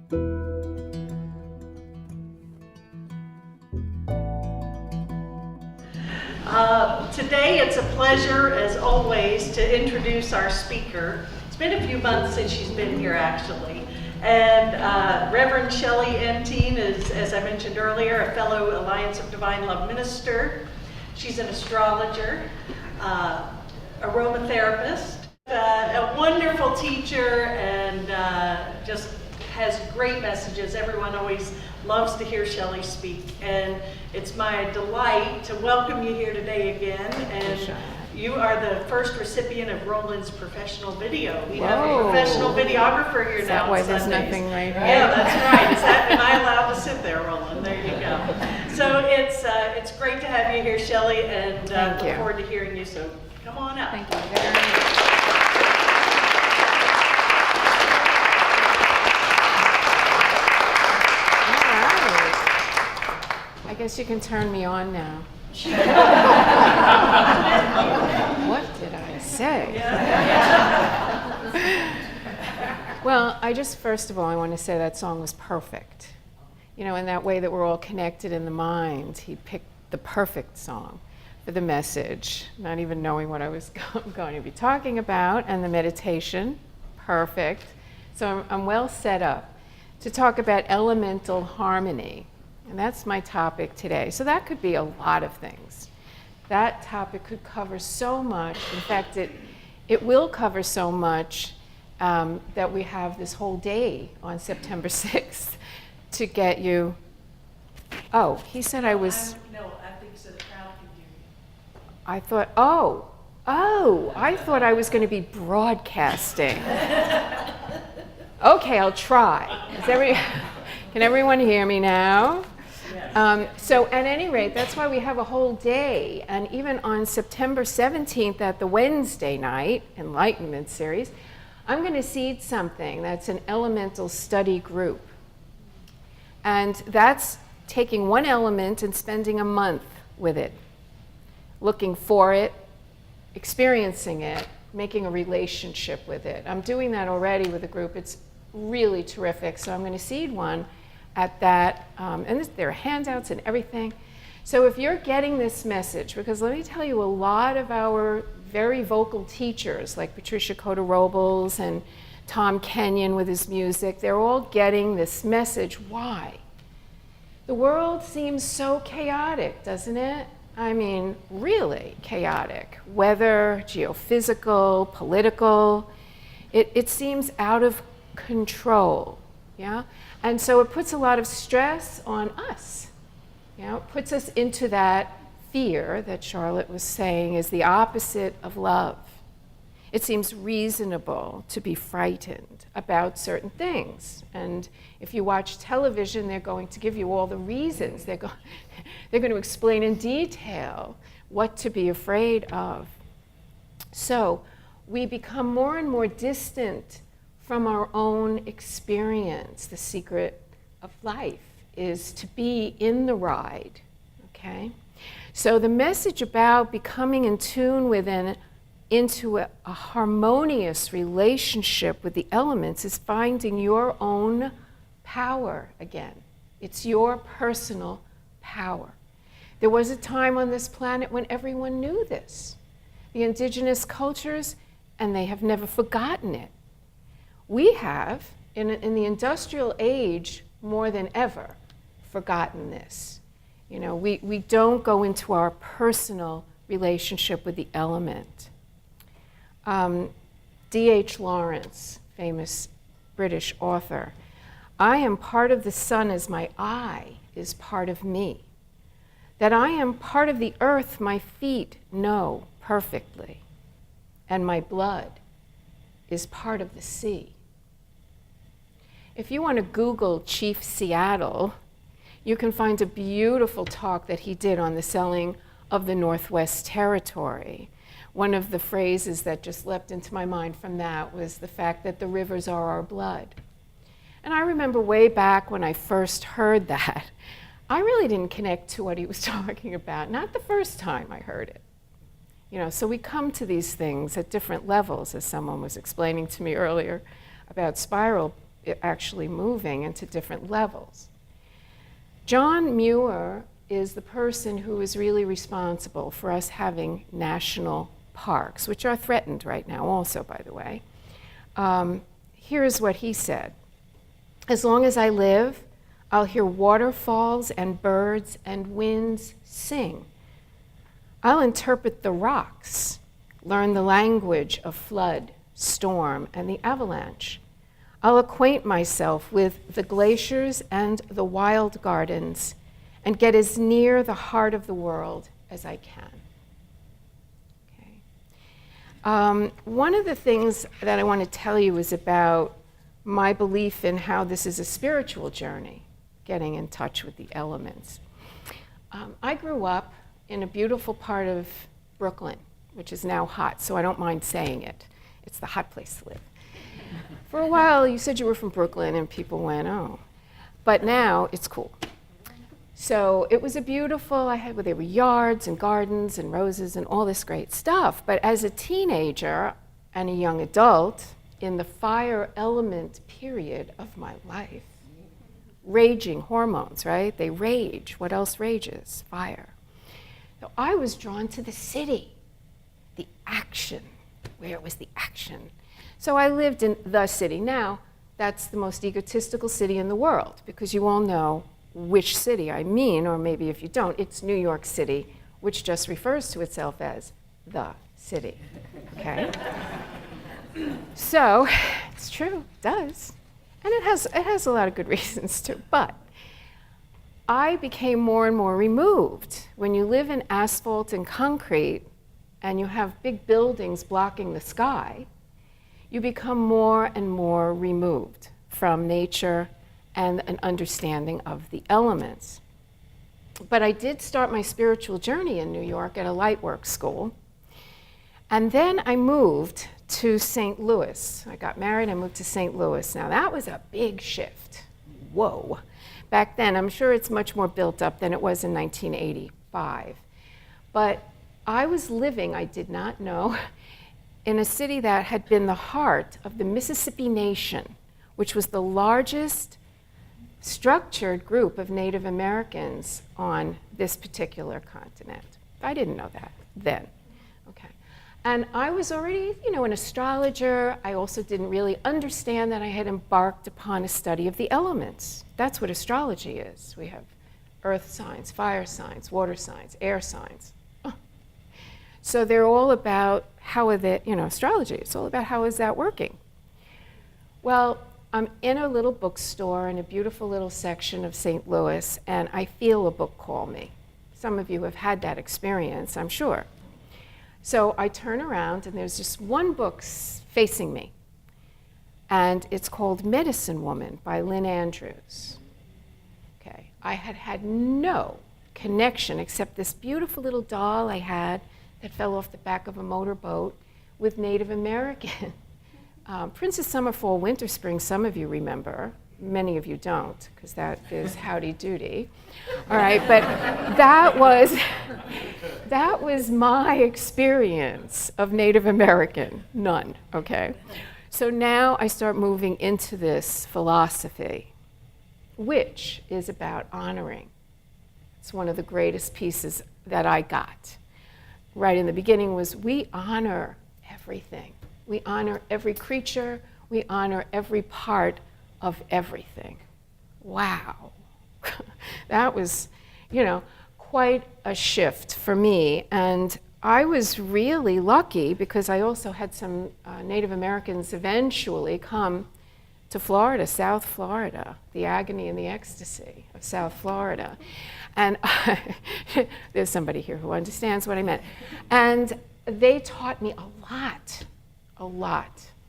Today it's a pleasure, as always, to introduce our speaker. It's been a few months since she's been here, actually. And Reverend Shellie Enteen is, as I mentioned earlier, a fellow Alliance of Divine Love minister. She's an astrologer, aromatherapist, a wonderful teacher, and just has great messages. Everyone always loves to hear Shellie speak, and it's my delight to welcome you here today again. And you are the first recipient of Roland's professional video. We have a professional videographer here now. That way there's nothing right here. Yeah, that's right. Am I allowed to sit there, Roland? There you go. So it's great to have you here, Shellie, and look forward to hearing you. So come on up. Thank you very much. I guess you can turn me on now. What did I say? Well, first of all, I want to say that song was perfect. You know, in that way that we're all connected in the mind. He picked the perfect song for the message, not even knowing what I was going to be talking about, and the meditation, perfect. So I'm well set up to talk about elemental harmony. And that's my topic today. So that could be a lot of things. That topic could cover so much. In fact, it will cover so much that we have this whole day on September 6th to get you. Oh, he said I was. No, I think so the crowd can hear you. I thought, I thought I was going to be broadcasting. Okay, I'll try. Can everyone hear me now? So at any rate, that's why we have a whole day. And even on September 17th at the Wednesday night Enlightenment series, I'm going to seed something that's an elemental study group. And that's taking one element and spending a month with it, looking for it, experiencing it, making a relationship with it. I'm doing that already with a group. It's really terrific. So I'm going to seed one at that, and there are handouts and everything. So if you're getting this message, because let me tell you, a lot of our very vocal teachers, like Patricia Cota-Robles and Tom Kenyon with his music, they're all getting this message. Why? The world seems so chaotic, doesn't it? I mean, really chaotic. Weather, geophysical, political. It seems out of control, yeah? And so it puts a lot of stress on us. You know, it puts us into that fear that Charlotte was saying is the opposite of love. It seems reasonable to be frightened about certain things. And if you watch television, they're going to give you all the reasons. They're going to explain in detail what to be afraid of. So we become more and more distant from our own experience. The secret of life is to be in the ride, okay? So the message about becoming in tune into a harmonious relationship with the elements is finding your own power again. It's your personal power. There was a time on this planet when everyone knew this. The indigenous cultures, and they have never forgotten it. We have, in the industrial age, more than ever, forgotten this. You know, we don't go into our personal relationship with the element. D.H. Lawrence, famous British author, I am part of the sun as my eye is part of me. That I am part of the earth my feet know perfectly. And my blood is part of the sea. If you want to Google Chief Seattle, you can find a beautiful talk that he did on the selling of the Northwest Territory. One of the phrases that just leapt into my mind from that was the fact that the rivers are our blood. And I remember way back when I first heard that, I really didn't connect to what he was talking about, not the first time I heard it. You know, so we come to these things at different levels, as someone was explaining to me earlier about spiral actually moving into different levels. John Muir is the person who is really responsible for us having national parks, which are threatened right now also, by the way. Here's what he said. As long as I live, I'll hear waterfalls and birds and winds sing. I'll interpret the rocks, learn the language of flood, storm, and the avalanche. I'll acquaint myself with the glaciers and the wild gardens and get as near the heart of the world as I can. Okay. One of the things that I want to tell you is about my belief in how this is a spiritual journey, getting in touch with the elements. I grew up in a beautiful part of Brooklyn, which is now hot, so I don't mind saying it. It's the hot place to live. For a while, you said you were from Brooklyn, and people went, oh. But now, it's cool. So it was a beautiful, there were yards and gardens and roses and all this great stuff. But as a teenager and a young adult, in the fire element period of my life, raging hormones, right? They rage. What else rages? Fire. So I was drawn to the city, the action, where was the action? So I lived in the city. Now, that's the most egotistical city in the world, because you all know which city I mean, or maybe if you don't, it's New York City, which just refers to itself as the city, okay? So, it's true, it does. And it has a lot of good reasons too, but I became more and more removed. When you live in asphalt and concrete, and you have big buildings blocking the sky, you become more and more removed from nature and an understanding of the elements. But I did start my spiritual journey in New York at a lightwork school. And then I moved to St. Louis. I got married, I moved to St. Louis. Now that was a big shift. Whoa. Back then, I'm sure it's much more built up than it was in 1985. But I was living, I did not know, in a city that had been the heart of the Mississippi Nation, which was the largest structured group of Native Americans on this particular continent. I didn't know that then. Okay. And I was already, an astrologer. I also didn't really understand that I had embarked upon a study of the elements. That's what astrology is. We have earth signs, fire signs, water signs, air signs. So they're all about how are they, astrology. It's all about how is that working. Well, I'm in a little bookstore in a beautiful little section of St. Louis, and I feel a book call me. Some of you have had that experience, I'm sure. So I turn around, and there's just one book facing me, and it's called Medicine Woman by Lynn Andrews. Okay, I had no connection except this beautiful little doll I had that fell off the back of a motorboat with Native American. Princess Summer, Fall, Winter, Spring, some of you remember. Many of you don't, because that is Howdy Doody. All right, but that was my experience of Native American. None, okay? So now I start moving into this philosophy, which is about honoring. It's one of the greatest pieces that I got. Right in the beginning was we honor everything. We honor every creature. We honor every part of everything. Wow. That was, quite a shift for me. And I was really lucky because I also had some Native Americans eventually come to Florida, South Florida, the agony and the ecstasy of South Florida. And there's somebody here who understands what I meant. And they taught me a lot.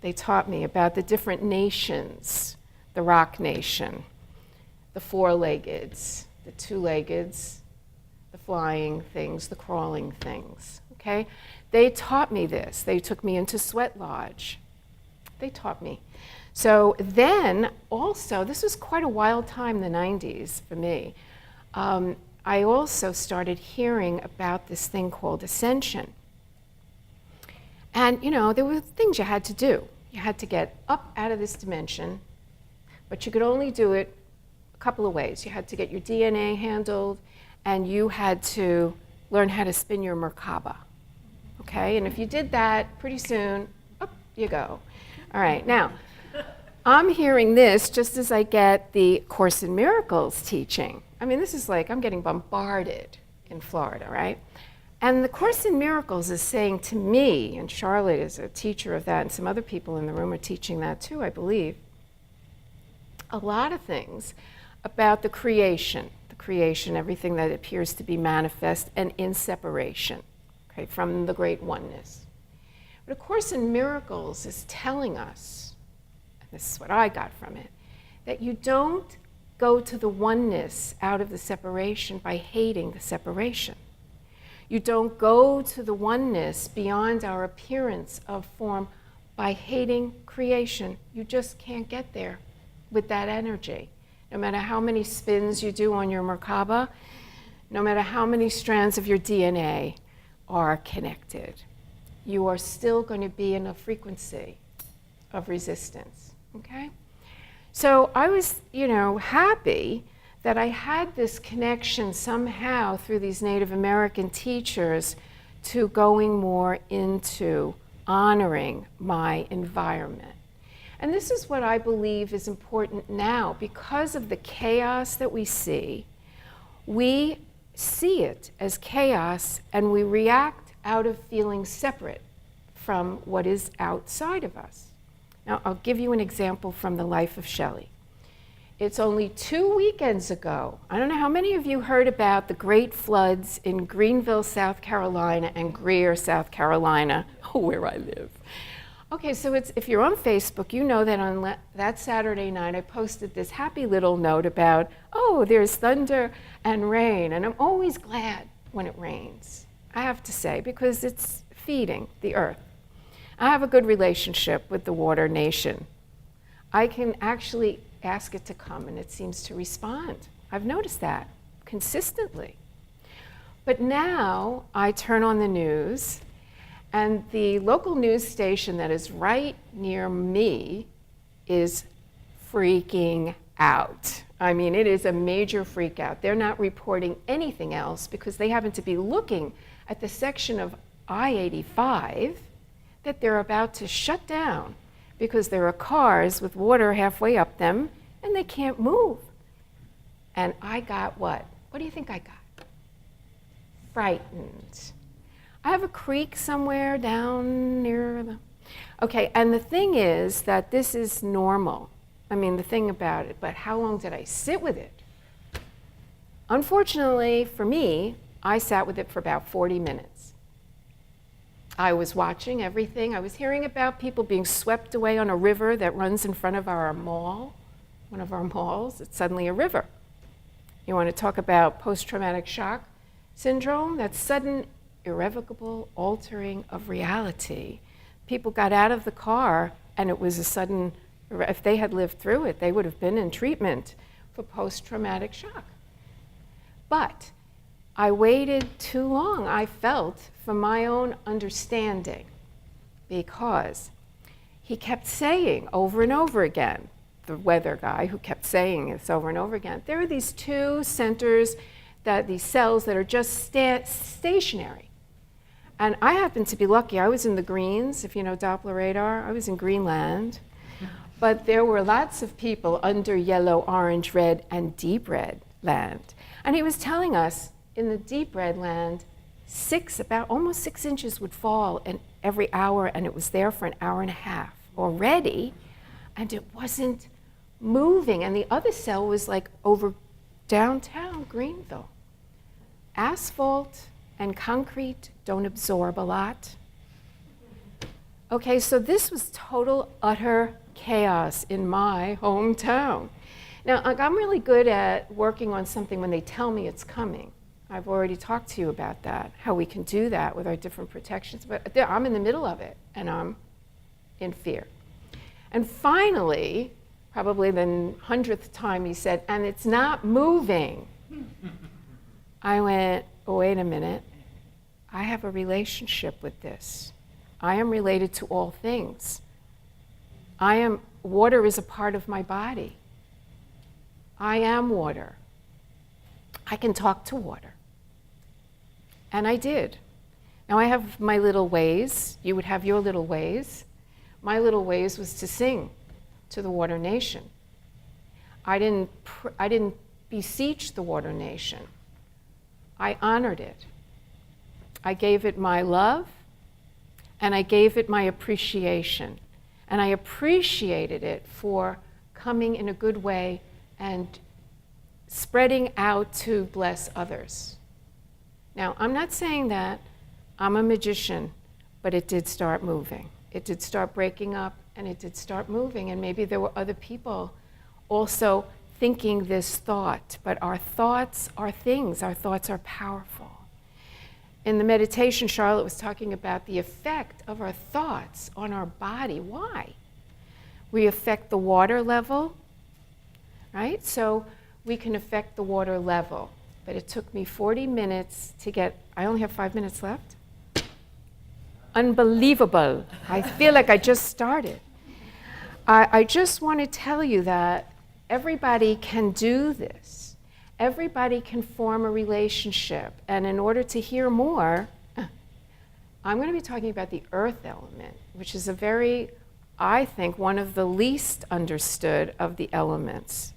They taught me about the different nations, the Rock Nation, the four-leggeds, the two-leggeds, the flying things, the crawling things, okay? They taught me this. They took me into Sweat Lodge. They taught me. So then also, this was quite a wild time, the 90s for me. I also started hearing about this thing called ascension. And there were things you had to do. You had to get up out of this dimension, But you could only do it a couple of ways. You had to get your DNA handled, and you had to learn how to spin your Merkaba. Okay, and if you did that, pretty soon, up you go. All right, now, I'm hearing this just as I get the Course in Miracles teaching. I mean, this is like I'm getting bombarded in Florida, right? And the Course in Miracles is saying to me, and Charlotte is a teacher of that, and some other people in the room are teaching that too, I believe, a lot of things about the creation, everything that appears to be manifest and in separation, okay, from the great oneness. But A Course in Miracles is telling us, and this is what I got from it, that you don't go to the oneness out of the separation by hating the separation. You don't go to the oneness beyond our appearance of form by hating creation. You just can't get there with that energy. No matter how many spins you do on your Merkaba, no matter how many strands of your DNA are connected, you are still going to be in a frequency of resistance, okay? So I was, happy that I had this connection somehow through these Native American teachers to going more into honoring my environment. And this is what I believe is important now. Because of the chaos that we see it as chaos, and we react out of feeling separate from what is outside of us. Now, I'll give you an example from the life of Shellie. It's only 2 weekends ago. I don't know how many of you heard about the great floods in Greenville, South Carolina, and Greer, South Carolina, where I live. Okay, so if you're on Facebook, you know that on that Saturday night I posted this happy little note about, there's thunder and rain, and I'm always glad when it rains, I have to say, because it's feeding the earth. I have a good relationship with the water nation. I can actually ask it to come, and it seems to respond. I've noticed that consistently. But now I turn on the news, and the local news station that is right near me is freaking out. I mean, it is a major freak out. They're not reporting anything else because they happen to be looking at the section of I-85 that they're about to shut down because there are cars with water halfway up them and they can't move. And I got what? What do you think I got? Frightened. I have a creek somewhere down near the... Okay, and the thing is that this is normal. I mean, the thing about it, but how long did I sit with it? Unfortunately for me, I sat with it for about 40 minutes. I was watching everything. I was hearing about people being swept away on a river that runs in front of our mall, one of our malls. It's suddenly a river. You want to talk about post-traumatic shock syndrome? That sudden, irrevocable altering of reality. People got out of the car, and it was a sudden, if they had lived through it, they would have been in treatment for post-traumatic shock. But I waited too long, I felt, for my own understanding, because he kept saying over and over again, the weather guy who kept saying this over and over again, there are these two centers, these cells that are just stationary. And I happened to be lucky. I was in the greens, if you know Doppler radar. I was in Greenland. But there were lots of people under yellow, orange, red, and deep red land. And he was telling us in the deep red land, about almost 6 inches would fall in every hour, and it was there for an hour and a half already, and it wasn't moving. And the other cell was like over downtown Greenville. Asphalt and concrete don't absorb a lot. Okay, so this was total, utter chaos in my hometown. Now, I'm really good at working on something when they tell me it's coming. I've already talked to you about that, how we can do that with our different protections, but I'm in the middle of it, and I'm in fear. And finally, probably the 100th time, he said, and it's not moving. I went, wait a minute. I have a relationship with this. I am related to all things. Water is a part of my body. I am water. I can talk to water. And I did. Now I have my little ways. You would have your little ways. My little ways was to sing to the water nation. I didn't beseech the water nation. I honored it. I gave it my love, and I gave it my appreciation. And I appreciated it for coming in a good way and spreading out to bless others. Now, I'm not saying that I'm a magician, but it did start moving. It did start breaking up, and it did start moving. And maybe there were other people also thinking this thought, but our thoughts are things. Our thoughts are powerful. In the meditation, Charlotte was talking about the effect of our thoughts on our body. Why? We affect the water level, right? So we can affect the water level. But it took me 40 minutes to get, I only have 5 minutes left. Unbelievable. I feel like I just started. I just want to tell you that everybody can do this. Everybody can form a relationship. And in order to hear more, I'm going to be talking about the earth element, which is I think, one of the least understood of the elements.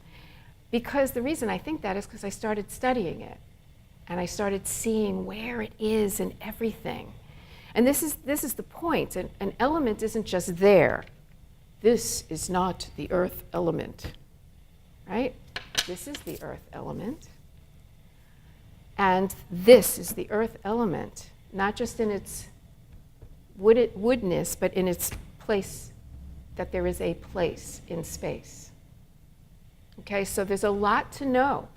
Because the reason I think that is because I started studying it. And I started seeing where it is in everything. And this is the point. An element isn't just there. This is not the earth element, right? This is the earth element. And this is the earth element, not just in its woodness, but in its place, that there is a place in space. Okay, so there's a lot to know,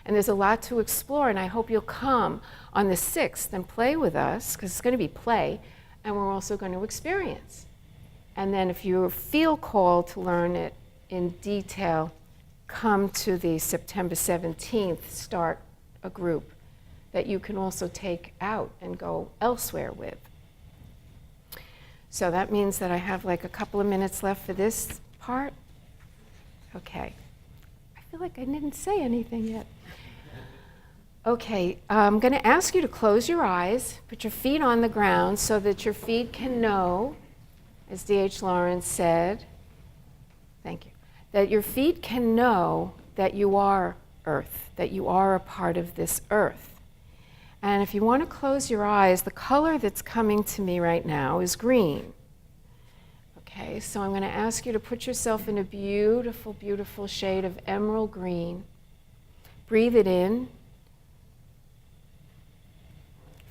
and there's a lot to explore, and I hope you'll come on the 6th and play with us, because it's going to be play, and we're also going to experience. And then if you feel called to learn it in detail, come to the September 17th, start a group that you can also take out and go elsewhere with. So that means that I have like a couple of minutes left for this part. Okay. I feel like I didn't say anything yet. Okay, I'm going to ask you to close your eyes, put your feet on the ground so that your feet can know, as D.H. Lawrence said, thank you, that your feet can know that you are earth, that you are a part of this earth. And if you want to close your eyes, the color that's coming to me right now is green. Okay, so I'm going to ask you to put yourself in a beautiful, beautiful shade of emerald green. Breathe it in.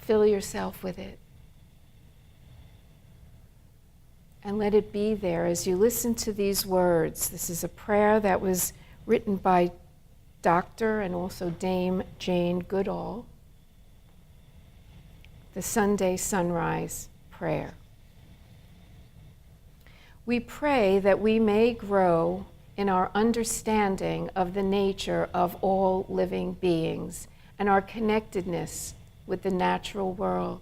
Fill yourself with it. And let it be there as you listen to these words. This is a prayer that was written by Dr. and also Dame Jane Goodall. The Sunday Sunrise Prayer. We pray that we may grow in our understanding of the nature of all living beings and our connectedness with the natural world,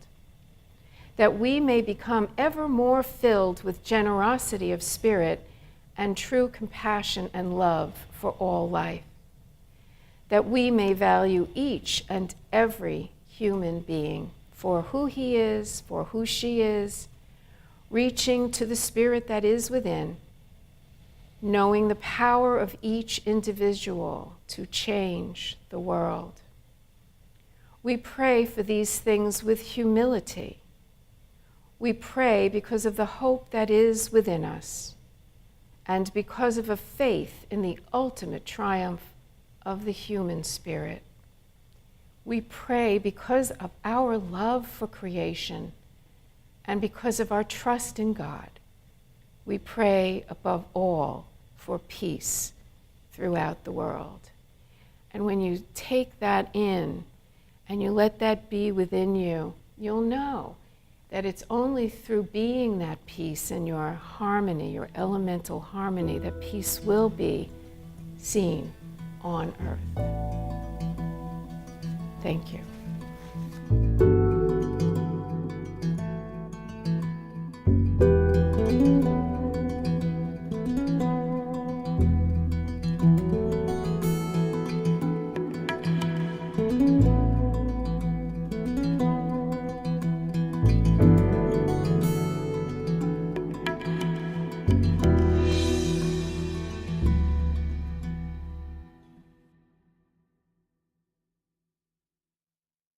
that we may become ever more filled with generosity of spirit and true compassion and love for all life, that we may value each and every human being for who he is, for who she is, reaching to the spirit that is within, knowing the power of each individual to change the world. We pray for these things with humility. We pray because of the hope that is within us and because of a faith in the ultimate triumph of the human spirit. We pray because of our love for creation and because of our trust in God. We pray above all for peace throughout the world. And when you take that in and you let that be within you, you'll know that it's only through being that peace in your harmony, your elemental harmony, that peace will be seen on earth. Thank you.